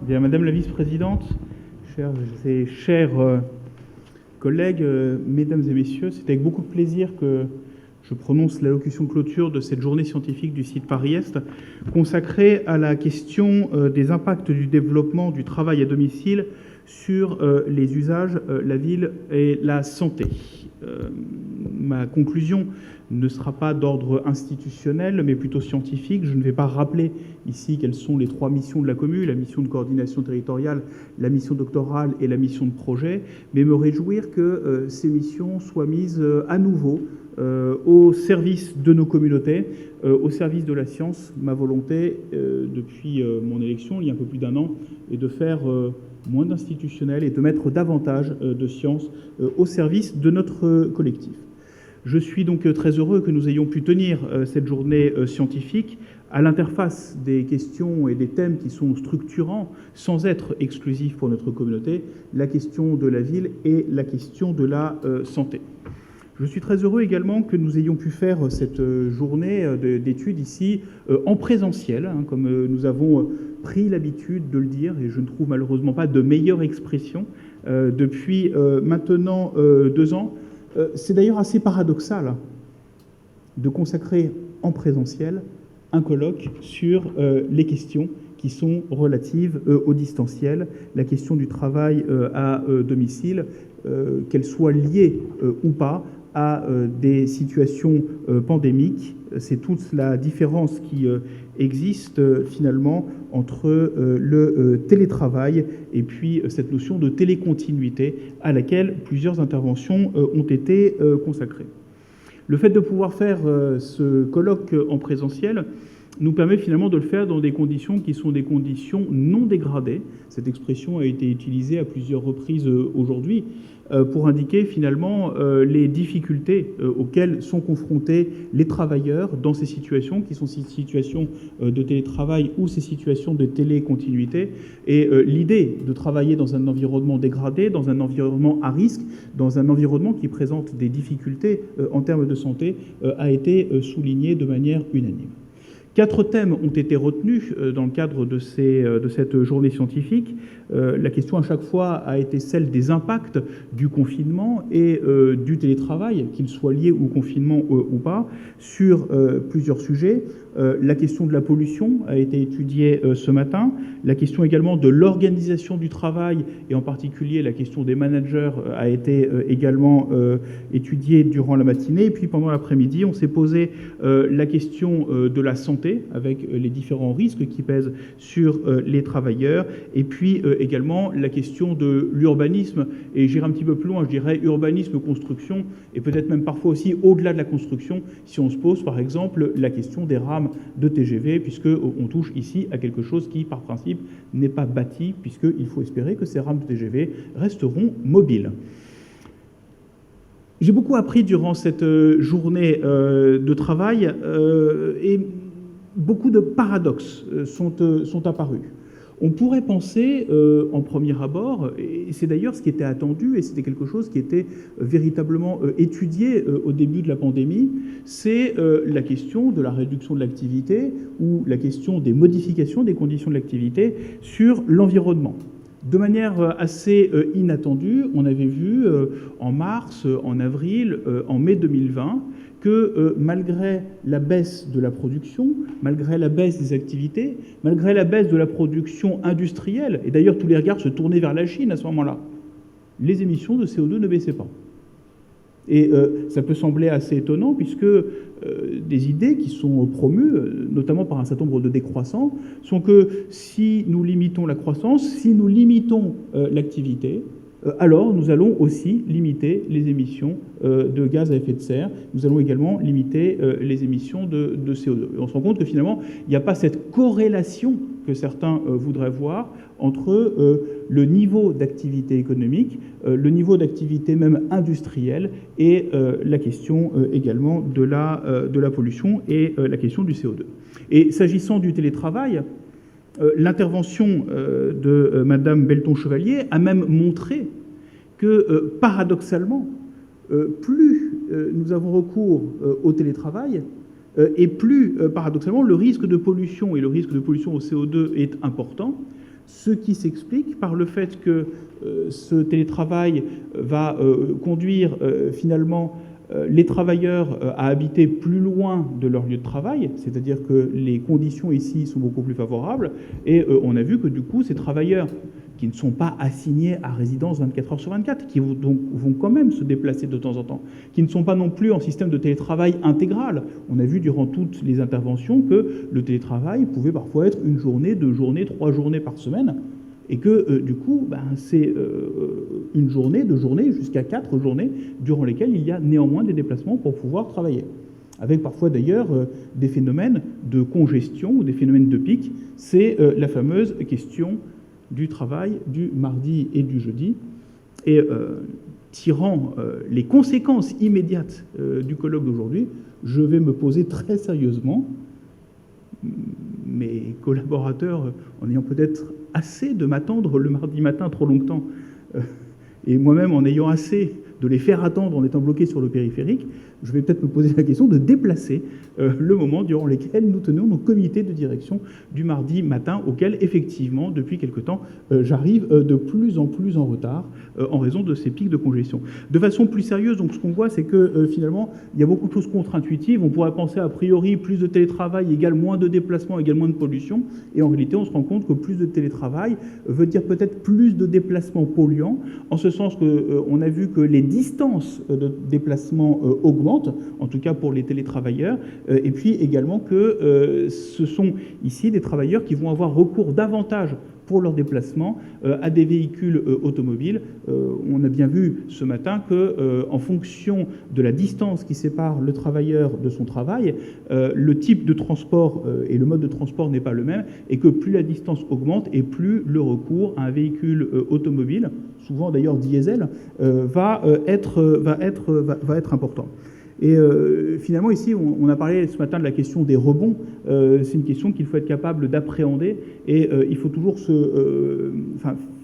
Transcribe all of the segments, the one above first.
Bien, Madame la vice-présidente, chers et chers collègues, mesdames et messieurs, c'est avec beaucoup de plaisir que je prononce l'allocution de clôture de cette journée scientifique du site Paris-Est, consacrée à la question des impacts du développement du travail à domicile sur les usages, la ville et la santé. Ma conclusion ne sera pas d'ordre institutionnel, mais plutôt scientifique. Je ne vais pas rappeler ici quelles sont les trois missions de la commune, la mission de coordination territoriale, la mission doctorale et la mission de projet, mais me réjouir que ces missions soient mises à nouveau au service de nos communautés, au service de la science. Ma volonté, depuis mon élection, il y a un peu plus d'un an, est de faire moins d'institutionnel et de mettre davantage de science au service de notre collectif. Je suis donc très heureux que nous ayons pu tenir cette journée scientifique à l'interface des questions et des thèmes qui sont structurants, sans être exclusifs pour notre communauté, la question de la ville et la question de la santé. Je suis très heureux également que nous ayons pu faire cette journée d'études ici en présentiel, comme nous avons pris l'habitude de le dire, et je ne trouve malheureusement pas de meilleure expression depuis maintenant 2 ans. C'est d'ailleurs assez paradoxal de consacrer en présentiel un colloque sur les questions qui sont relatives au distanciel, la question du travail à domicile, qu'elle soit liée ou pas à des situations pandémiques. C'est toute la différence qui existe finalement entre le télétravail et puis cette notion de télécontinuité à laquelle plusieurs interventions ont été consacrées. Le fait de pouvoir faire ce colloque en présentiel nous permet finalement de le faire dans des conditions qui sont des conditions non dégradées. Cette expression a été utilisée à plusieurs reprises aujourd'hui pour indiquer finalement les difficultés auxquelles sont confrontés les travailleurs dans ces situations, qui sont ces situations de télétravail ou ces situations de télécontinuité. Et l'idée de travailler dans un environnement dégradé, dans un environnement à risque, dans un environnement qui présente des difficultés en termes de santé, a été soulignée de manière unanime. 4 thèmes ont été retenus dans le cadre de cette journée scientifique. La question à chaque fois a été celle des impacts du confinement et du télétravail, qu'il soit lié au confinement ou pas, sur plusieurs sujets. La question de la pollution a été étudiée ce matin. La question également de l'organisation du travail, et en particulier la question des managers, a été également étudiée durant la matinée. Et puis pendant l'après-midi, on s'est posé la question de la santé, avec les différents risques qui pèsent sur les travailleurs, et puis également la question de l'urbanisme, et j'irai un petit peu plus loin, je dirais urbanisme, construction, et peut-être même parfois aussi au-delà de la construction, si on se pose par exemple la question des rames de TGV, puisqu'on touche ici à quelque chose qui, par principe, n'est pas bâti, puisqu'il faut espérer que ces rames de TGV resteront mobiles. J'ai beaucoup appris durant cette journée de travail, et beaucoup de paradoxes sont apparus. On pourrait penser, en premier abord, et c'est d'ailleurs ce qui était attendu, et c'était quelque chose qui était véritablement étudié au début de la pandémie, c'est la question de la réduction de l'activité ou la question des modifications des conditions de l'activité sur l'environnement. De manière assez inattendue, on avait vu en mars, en avril, en mai 2020, que malgré la baisse de la production, malgré la baisse des activités, malgré la baisse de la production industrielle, et d'ailleurs tous les regards se tournaient vers la Chine à ce moment-là, les émissions de CO2 ne baissaient pas. Et ça peut sembler assez étonnant, puisque des idées qui sont promues, notamment par un certain nombre de décroissants, sont que si nous limitons la croissance, si nous limitons l'activité, alors nous allons aussi limiter les émissions de gaz à effet de serre. Nous allons également limiter les émissions de CO2. Et on se rend compte que finalement, il n'y a pas cette corrélation que certains voudraient voir entre le niveau d'activité économique, le niveau d'activité même industrielle et la question également de la pollution et la question du CO2. Et s'agissant du télétravail, l'intervention de Madame Belton-Chevalier a même montré que, paradoxalement, plus nous avons recours au télétravail, et plus, paradoxalement, le risque de pollution et le risque de pollution au CO2 est important, ce qui s'explique par le fait que ce télétravail va conduire finalement les travailleurs à habiter plus loin de leur lieu de travail, c'est-à-dire que les conditions ici sont beaucoup plus favorables, et on a vu que du coup ces travailleurs qui ne sont pas assignés à résidence 24 heures sur 24, qui vont quand même se déplacer de temps en temps, qui ne sont pas non plus en système de télétravail intégral. On a vu durant toutes les interventions que le télétravail pouvait parfois être une journée, 2 journées, 3 journées par semaine, et que du coup, c'est une journée, 2 journées, jusqu'à 4 journées, durant lesquelles il y a néanmoins des déplacements pour pouvoir travailler. Avec parfois d'ailleurs des phénomènes de congestion ou des phénomènes de pic. C'est la fameuse question du travail du mardi et du jeudi. Et tirant les conséquences immédiates du colloque d'aujourd'hui, je vais me poser très sérieusement, mes collaborateurs en ayant peut-être assez de m'attendre le mardi matin trop longtemps, et moi-même en ayant assez de les faire attendre en étant bloqués sur le périphérique, je vais peut-être me poser la question de déplacer le moment durant lequel nous tenons nos comités de direction du mardi matin, auquel, effectivement, depuis quelque temps, j'arrive de plus en plus en retard en raison de ces pics de congestion. De façon plus sérieuse, donc, ce qu'on voit, c'est que finalement, il y a beaucoup de choses contre-intuitives. On pourrait penser a priori plus de télétravail égale moins de déplacements, égale moins de pollution. Et en réalité, on se rend compte que plus de télétravail veut dire peut-être plus de déplacements polluants, en ce sens qu'on a vu que les distances de déplacement augmentent, en tout cas pour les télétravailleurs, et puis également que ce sont ici des travailleurs qui vont avoir recours davantage pour leur déplacement à des véhicules automobiles. On a bien vu ce matin que, en fonction de la distance qui sépare le travailleur de son travail, le type de transport et le mode de transport n'est pas le même, et que plus la distance augmente et plus le recours à un véhicule automobile, souvent d'ailleurs diesel, va être important. Et finalement, ici, on a parlé ce matin de la question des rebonds. C'est une question qu'il faut être capable d'appréhender, et il faut toujours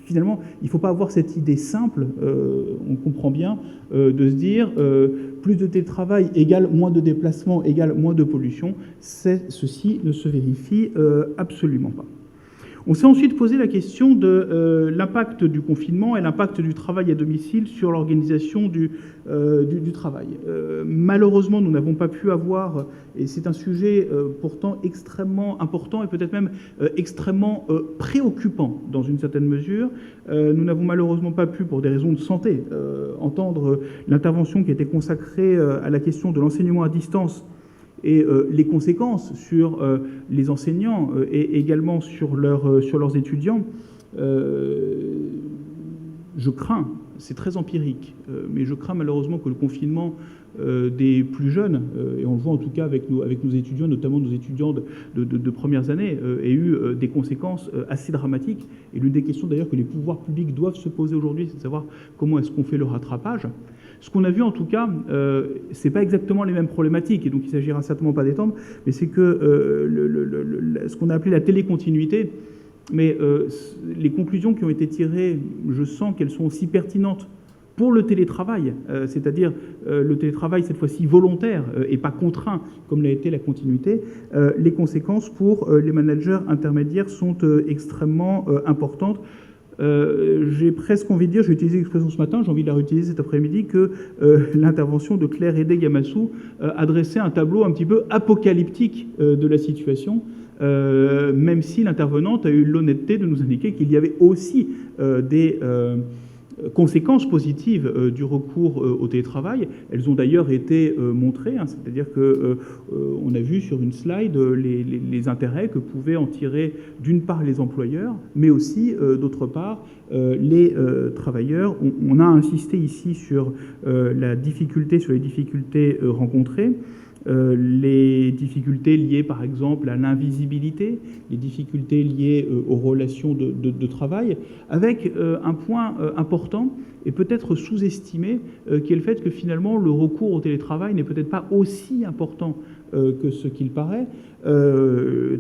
finalement, il ne faut pas avoir cette idée simple, on comprend bien, de se dire plus de télétravail égale moins de déplacements, égale moins de pollution. Ceci ne se vérifie absolument pas. On s'est ensuite posé la question de l'impact du confinement et l'impact du travail à domicile sur l'organisation du travail. Malheureusement, nous n'avons pas pu avoir, et c'est un sujet pourtant extrêmement important et peut-être même extrêmement préoccupant dans une certaine mesure, nous n'avons malheureusement pas pu, pour des raisons de santé, entendre l'intervention qui était consacrée à la question de l'enseignement à distance et les conséquences sur les enseignants et également sur leurs étudiants. Je crains, c'est très empirique, mais je crains malheureusement que le confinement des plus jeunes, et on le voit en tout cas avec nos étudiants, notamment nos étudiants de premières années, ait eu des conséquences assez dramatiques. Et l'une des questions d'ailleurs que les pouvoirs publics doivent se poser aujourd'hui, c'est de savoir comment est-ce qu'on fait le rattrapage. Ce qu'on a vu en tout cas, c'est pas exactement les mêmes problématiques, et donc il s'agira certainement pas d'étendre, mais c'est que ce qu'on a appelé la télécontinuité, mais les conclusions qui ont été tirées, je sens qu'elles sont aussi pertinentes pour le télétravail, c'est-à-dire le télétravail cette fois-ci volontaire et pas contraint comme l'a été la continuité. Les conséquences pour les managers intermédiaires sont extrêmement importantes. J'ai presque envie de dire, j'ai utilisé l'expression ce matin, j'ai envie de la réutiliser cet après-midi, que l'intervention de Claire Hédé-Gamassou adressait un tableau un petit peu apocalyptique de la situation, même si l'intervenante a eu l'honnêteté de nous indiquer qu'il y avait aussi des conséquences positives du recours au télétravail. Elles ont d'ailleurs été montrées, c'est-à-dire qu'on a vu sur une slide les intérêts que pouvaient en tirer d'une part les employeurs, mais aussi d'autre part les travailleurs. On a insisté ici sur les difficultés rencontrées. Les difficultés liées par exemple à l'invisibilité, les difficultés liées aux relations de travail, avec un point important et peut-être sous-estimé, qui est le fait que finalement le recours au télétravail n'est peut-être pas aussi important que ce qu'il paraît.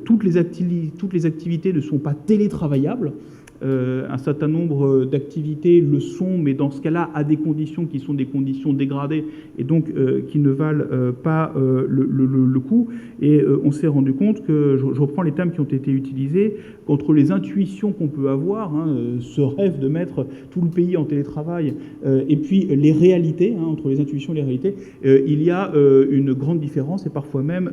Toutes les activités ne sont pas télétravaillables. Un certain nombre d'activités le sont, mais dans ce cas-là, à des conditions qui sont des conditions dégradées et donc qui ne valent pas le coup. Et on s'est rendu compte que, je reprends les termes qui ont été utilisés, qu'entre les intuitions qu'on peut avoir, ce rêve de mettre tout le pays en télétravail, et puis les réalités, entre les intuitions et les réalités, il y a une grande différence et parfois même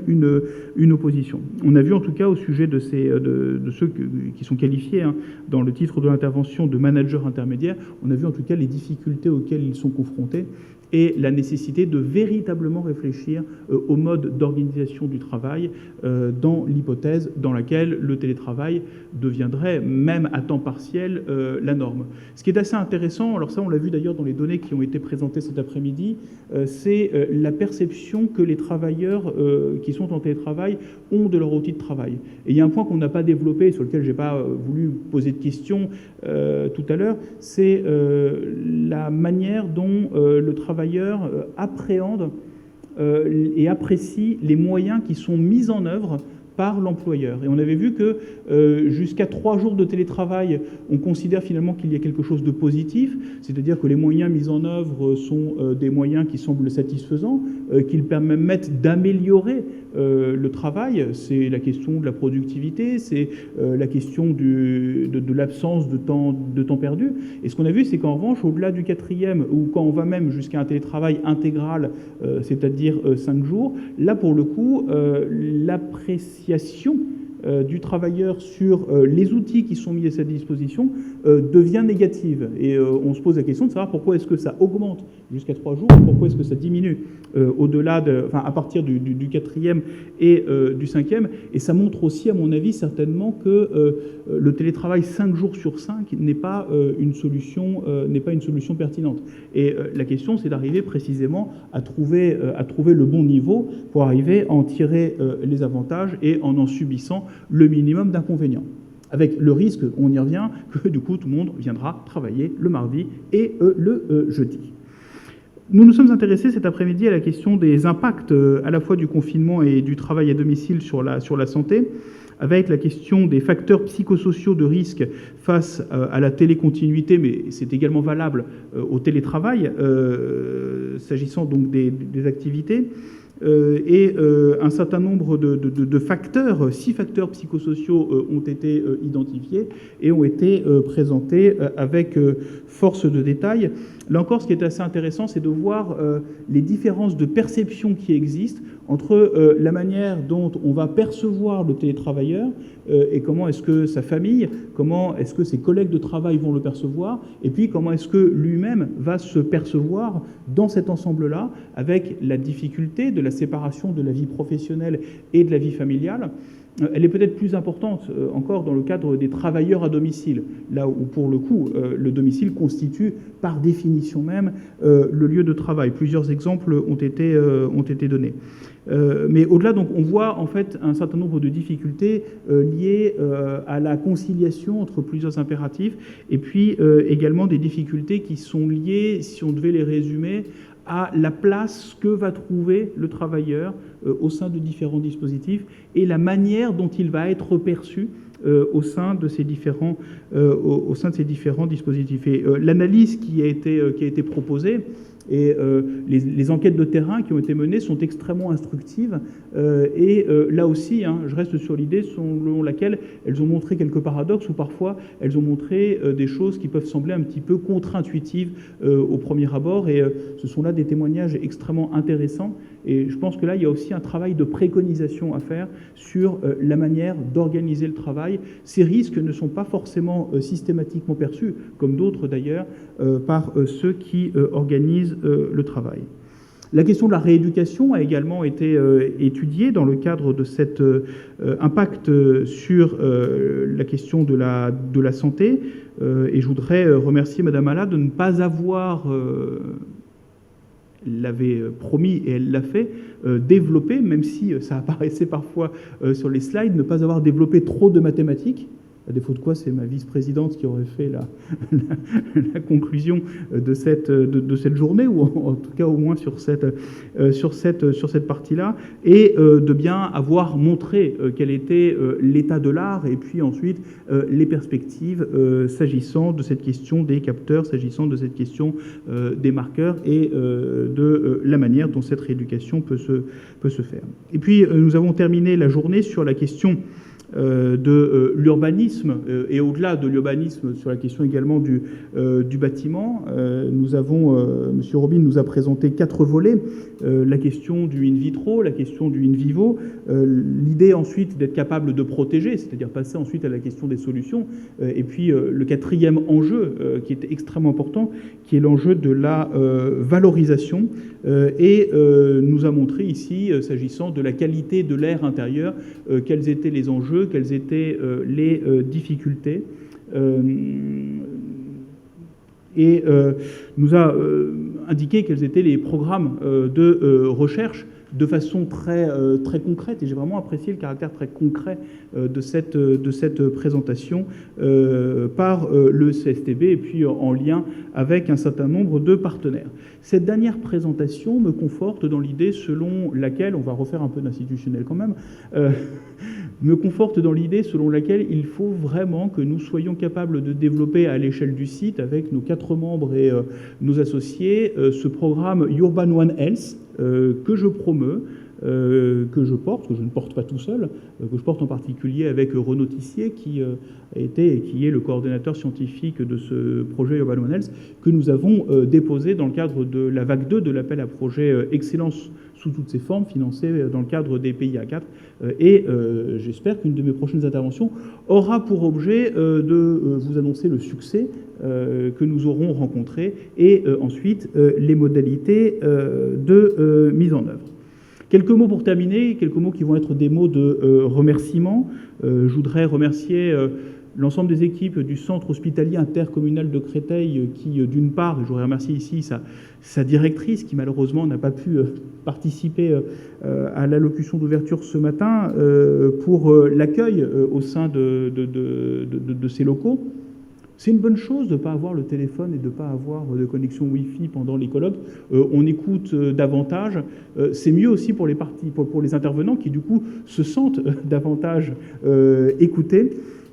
une opposition. On a vu en tout cas au sujet de ceux qui sont qualifiés dans le titre de l'intervention de manager intermédiaire, on a vu en tout cas les difficultés auxquelles ils sont confrontés et la nécessité de véritablement réfléchir au mode d'organisation du travail dans l'hypothèse dans laquelle le télétravail deviendrait, même à temps partiel, la norme. Ce qui est assez intéressant, alors ça on l'a vu d'ailleurs dans les données qui ont été présentées cet après-midi, c'est la perception que les travailleurs qui sont en télétravail ont de leur outil de travail. Et il y a un point qu'on n'a pas développé, et sur lequel je n'ai pas voulu poser de questions tout à l'heure, c'est la manière dont le travailleur appréhende et apprécie les moyens qui sont mis en œuvre par l'employeur. Et on avait vu que jusqu'à 3 jours de télétravail, on considère finalement qu'il y a quelque chose de positif, c'est-à-dire que les moyens mis en œuvre sont des moyens qui semblent satisfaisants, qu'ils permettent d'améliorer le travail. C'est la question de la productivité, c'est la question de l'absence de temps perdu. Et ce qu'on a vu, c'est qu'en revanche, au-delà du 4e, ou quand on va même jusqu'à un télétravail intégral, c'est-à-dire 5 jours, là pour le coup, l'appréciation du travailleur sur les outils qui sont mis à sa disposition devient négative. Et on se pose la question de savoir pourquoi est-ce que ça augmente jusqu'à 3 jours, pourquoi est-ce que ça diminue à partir du 4e et du 5e. Et ça montre aussi, à mon avis, certainement que le télétravail 5 jours sur 5 n'est pas une solution pertinente. Et la question, c'est d'arriver précisément à trouver le bon niveau pour arriver à en tirer les avantages et en subissant le minimum d'inconvénients. Avec le risque, on y revient, que du coup tout le monde viendra travailler le mardi et le jeudi. Nous nous sommes intéressés cet après-midi à la question des impacts à la fois du confinement et du travail à domicile sur la santé, avec la question des facteurs psychosociaux de risque face à la télécontinuité, mais c'est également valable au télétravail, s'agissant donc des activités. Et un certain nombre de facteurs, 6 facteurs psychosociaux ont été identifiés et ont été présentés avec force de détail. Là encore, ce qui est assez intéressant, c'est de voir les différences de perception qui existent entre la manière dont on va percevoir le télétravailleur et comment est-ce que sa famille, comment est-ce que ses collègues de travail vont le percevoir, et puis comment est-ce que lui-même va se percevoir dans cet ensemble-là, avec la difficulté de la séparation de la vie professionnelle et de la vie familiale. Elle est peut-être plus importante encore dans le cadre des travailleurs à domicile, là où pour le coup le domicile constitue par définition même le lieu de travail. Plusieurs exemples ont été donnés. Mais au-delà, donc, on voit en fait un certain nombre de difficultés liées à la conciliation entre plusieurs impératifs, et puis également des difficultés qui sont liées, si on devait les résumer, à la place que va trouver le travailleur au sein de différents dispositifs et la manière dont il va être perçu au sein de ces différents dispositifs. Et l'analyse qui a été proposée et les enquêtes de terrain qui ont été menées sont extrêmement instructives. Et là aussi, je reste sur l'idée selon laquelle elles ont montré quelques paradoxes ou parfois elles ont montré des choses qui peuvent sembler un petit peu contre-intuitives au premier abord. Et ce sont là des témoignages extrêmement intéressants. Et je pense que là, il y a aussi un travail de préconisation à faire sur la manière d'organiser le travail. Ces risques ne sont pas forcément systématiquement perçus, comme d'autres d'ailleurs, par ceux qui organisent le travail. La question de la rééducation a également été étudiée dans le cadre de cet impact sur la question de la santé. Et je voudrais remercier Madame Alla de ne pas avoir... Elle l'avait promis et elle l'a fait, développer, même si ça apparaissait parfois sur les slides, ne pas avoir développé trop de mathématiques. à défaut de quoi c'est ma vice-présidente qui aurait fait la conclusion de cette journée, ou en tout cas au moins sur cette partie-là, et de bien avoir montré quel était l'état de l'art, et puis ensuite les perspectives s'agissant de cette question des capteurs, s'agissant de cette question des marqueurs, et de la manière dont cette rééducation peut se faire. Et puis nous avons terminé la journée sur la question de l'urbanisme, et au-delà de l'urbanisme, sur la question également du bâtiment. M. Robin nous a présenté 4 volets. La question du in vitro, la question du in vivo, l'idée ensuite d'être capable de protéger, c'est-à-dire passer ensuite à la question des solutions, et puis le 4e enjeu qui est extrêmement important, qui est l'enjeu de la valorisation, et nous a montré ici, s'agissant de la qualité de l'air intérieur, quels étaient les enjeux, quelles étaient les difficultés, et nous a indiqué quels étaient les programmes de recherche de façon très concrète, et j'ai vraiment apprécié le caractère très concret de cette présentation par le CSTB, et puis en lien avec un certain nombre de partenaires. Cette dernière présentation me conforte dans l'idée selon laquelle, on va refaire un peu d'institutionnel quand même, me conforte dans l'idée selon laquelle il faut vraiment que nous soyons capables de développer à l'échelle du site, avec nos 4 membres et nos associés, ce programme Urban One Health, que je promeus, que je porte, que je ne porte pas tout seul, que je porte en particulier avec Renaud Tissier, qui a été et qui est le coordonnateur scientifique de ce projet Urban One Health, que nous avons déposé dans le cadre de la vague 2 de l'appel à projet Excellence sous toutes ses formes, financé dans le cadre des PIA 4. Et j'espère qu'une de mes prochaines interventions aura pour objet de vous annoncer le succès que nous aurons rencontré, et ensuite les modalités de mise en œuvre. Quelques mots pour terminer, quelques mots qui vont être des mots de remerciement. Je voudrais remercier l'ensemble des équipes du centre hospitalier intercommunal de Créteil, qui, d'une part, je voudrais remercier ici sa directrice, qui malheureusement n'a pas pu participer à l'allocution d'ouverture ce matin, pour l'accueil au sein de ces locaux. C'est une bonne chose de ne pas avoir le téléphone et de ne pas avoir de connexion Wi-Fi pendant les colloques. On écoute davantage. C'est mieux aussi pour les intervenants qui, du coup, se sentent davantage écoutés.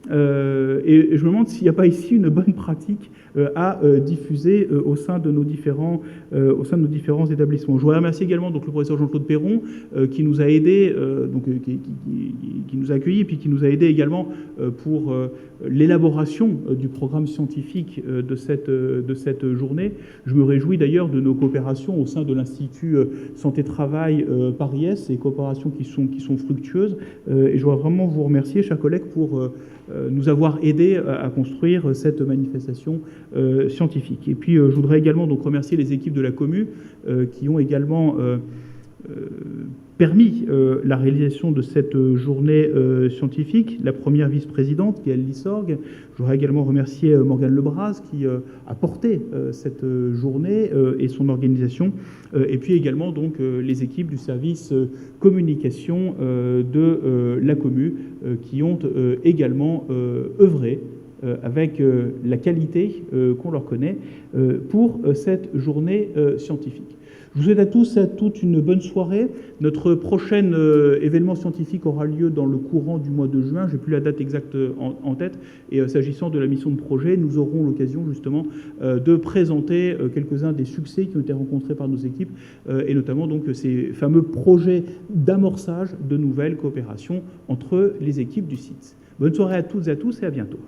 Et je me demande s'il n'y a pas ici une bonne pratique à diffuser au sein de nos différents établissements. Je voudrais remercier également donc le professeur Jean-Claude Perron, qui nous a aidés, qui nous a accueillis, et puis qui nous a aidés également pour l'élaboration du programme scientifique de cette journée. Je me réjouis d'ailleurs de nos coopérations au sein de l'Institut Santé-Travail Paris-Est, et coopérations qui sont fructueuses. Et je voudrais vraiment vous remercier, chers collègues, pour nous avoir aidés à construire cette manifestation scientifique. Et puis je voudrais également donc remercier les équipes de la Commu qui ont également permis la réalisation de cette journée scientifique. La première vice-présidente, qui est Alice Sorg. Je voudrais également remercier Morgane Lebras, qui a porté cette journée et son organisation. Et puis également donc les équipes du service communication de la Commu, qui ont également œuvré avec la qualité qu'on leur connaît pour cette journée scientifique. Je vous souhaite à tous et à toutes une bonne soirée. Notre prochain événement scientifique aura lieu dans le courant du mois de juin. Je n'ai plus la date exacte en tête. Et s'agissant de la mission de projet, nous aurons l'occasion justement de présenter quelques-uns des succès qui ont été rencontrés par nos équipes, et notamment donc ces fameux projets d'amorçage de nouvelles coopérations entre les équipes du site. Bonne soirée à toutes et à tous, et à bientôt.